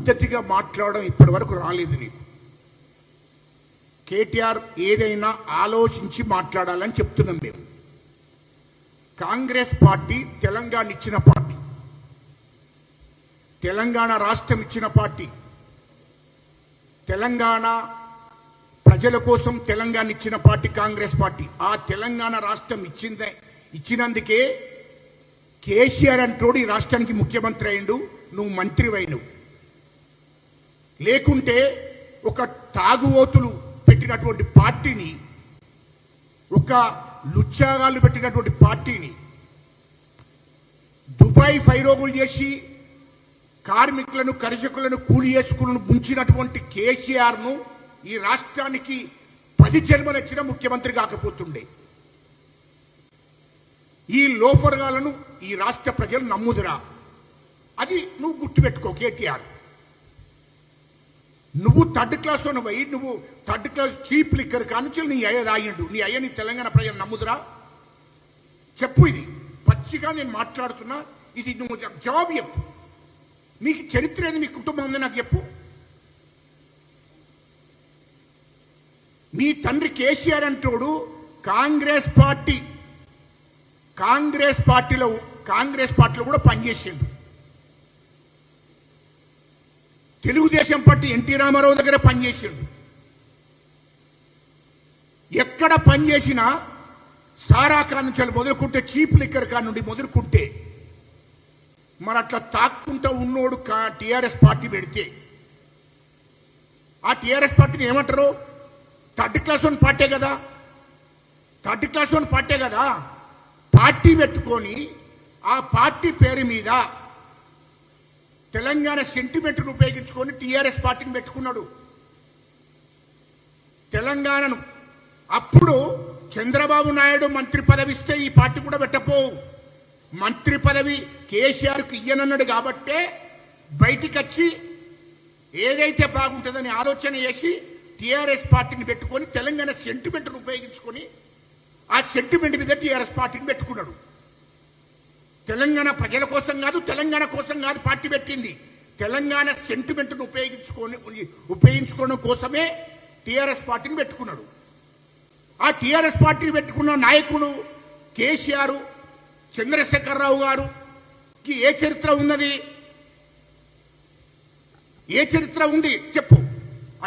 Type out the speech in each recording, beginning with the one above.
పద్ధతిగా మాట్లాడడం ఇప్పటి వరకు రాలేదు నీకు. కేటీఆర్ ఏదైనా ఆలోచించి మాట్లాడాలని చెప్తున్నాం మేము. కాంగ్రెస్ పార్టీ తెలంగాణ ఇచ్చిన పార్టీ, తెలంగాణ రాష్ట్రం ఇచ్చిన పార్టీ, తెలంగాణ ప్రజల కోసం తెలంగాణ ఇచ్చిన పార్టీ కాంగ్రెస్ పార్టీ. ఆ తెలంగాణ రాష్ట్రం ఇచ్చినందుకే కేసీఆర్ అంటోడు ఈ రాష్ట్రానికి ముఖ్యమంత్రి అయిండు, నువ్వు మంత్రి అయినవు. లేకుంటే ఒక తాగుబోతులు పెట్టినటువంటి పార్టీని, ఒక లుచ్చాగాళ్ళు పెట్టినటువంటి పార్టీని దుబాయ్ ఫైరోగులు చేసి కార్మికులను కర్షకులను కూలి చేసుకులను ముంచినటువంటి కేసీఆర్ను ఈ రాష్ట్రానికి 10 జన్మలు ఇచ్చిన ముఖ్యమంత్రి కాకపోతుండే. ఈ లోఫర్గాలను ఈ రాష్ట్ర ప్రజలు నమ్ముదురా? అది నువ్వు గుర్తుపెట్టుకో కేటీఆర్. నువ్వు థర్డ్ క్లాస్ పోయి నువ్వు థర్డ్ క్లాస్ చీప్ లిక్కర్ కానుంచి నీ అయ్య తాగిండు, నీ అయ్యని తెలంగాణ ప్రజలు నమ్ముదురా? చెప్పు. ఇది పచ్చిగా నేను మాట్లాడుతున్నా, ఇది నువ్వు జవాబు చెప్పు. మీకు చరిత్ర ఏది, మీ కుటుంబం ఉంది నాకు చెప్పు. మీ తండ్రి కేసీఆర్ అంటోడు కాంగ్రెస్ పార్టీలో కూడా పనిచేసిండు. తెలుగుదేశం పార్టీ ఎన్టీ రామారావు దగ్గర పనిచేసిండు. ఎక్కడ పనిచేసినా సారా కానుంచాలి మొదలుకుంటే, చీప్ లిక్కర్ కాడ నుండి మొదలుకుంటే, మరి అట్లా తాక్కుంటా ఉన్నోడు టీఆర్ఎస్ పార్టీ పెడితే ఆ టీఆర్ఎస్ పార్టీని ఏమంటారు? థర్డ్ క్లాస్ వన్ పార్టీ కదా, థర్డ్ క్లాస్ వన్ పార్టీ కదా. పార్టీ పెట్టుకొని ఆ పార్టీ పేరు మీద తెలంగాణ సెంటిమెంట్ను ఉపయోగించుకొని టీఆర్ఎస్ పార్టీని పెట్టుకున్నాడు. తెలంగాణను అప్పుడు చంద్రబాబు నాయుడు మంత్రి పదవి ఇస్తే ఈ పార్టీ కూడా పెట్టపోవు. మంత్రి పదవి కేసీఆర్కి ఇయ్యనన్నాడు కాబట్టే బయటికి వచ్చి ఏదైతే బాగుంటుందని ఆలోచన చేసి టీఆర్ఎస్ పార్టీని పెట్టుకొని తెలంగాణ సెంటిమెంట్ను ఉపయోగించుకొని ఆ సెంటిమెంట్ మీద టీఆర్ఎస్ పార్టీని పెట్టుకున్నాడు. తెలంగాణ ప్రజల కోసం కాదు, తెలంగాణ కోసం కాదు పార్టీ పెట్టింది. తెలంగాణ సెంటిమెంట్ను ఉపయోగించుకోవడం కోసమే టీఆర్ఎస్ పార్టీని పెట్టుకున్నాడు. ఆ టీఆర్ఎస్ పార్టీని పెట్టుకున్న నాయకుడు కేసీఆర్, చంద్రశేఖరరావు గారుకి ఏ చరిత్ర ఉన్నది? ఏ చరిత్ర ఉంది చెప్పు.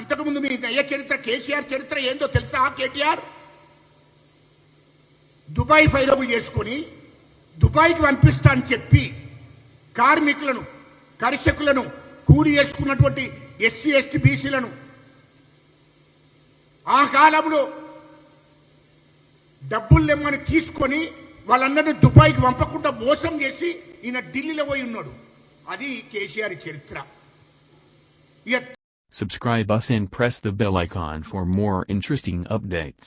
అంతకుముందు మీ ఏ చరిత్ర, కేసీఆర్ చరిత్ర ఏందో తెలుసా? కేటీఆర్ దుబాయ్ ఫైరోగులు చేసుకొని దుబాయ్కి పంపిస్తా అని చెప్పి కార్మికులను కర్షకులను కూలి చేసుకున్నటువంటి ఎస్సీ ఎస్టీ బీసీలను ఆ కాలంలో డబ్బులు లేమని తీసుకొని వాళ్ళందరినీ దుబాయ్కి పంపకుండా మోసం చేసి ఈయన ఢిల్లీలో పోయి ఉన్నాడు. అది కేసీఆర్ చరిత్ర. Subscribe us and press the bell icon for more interesting updates.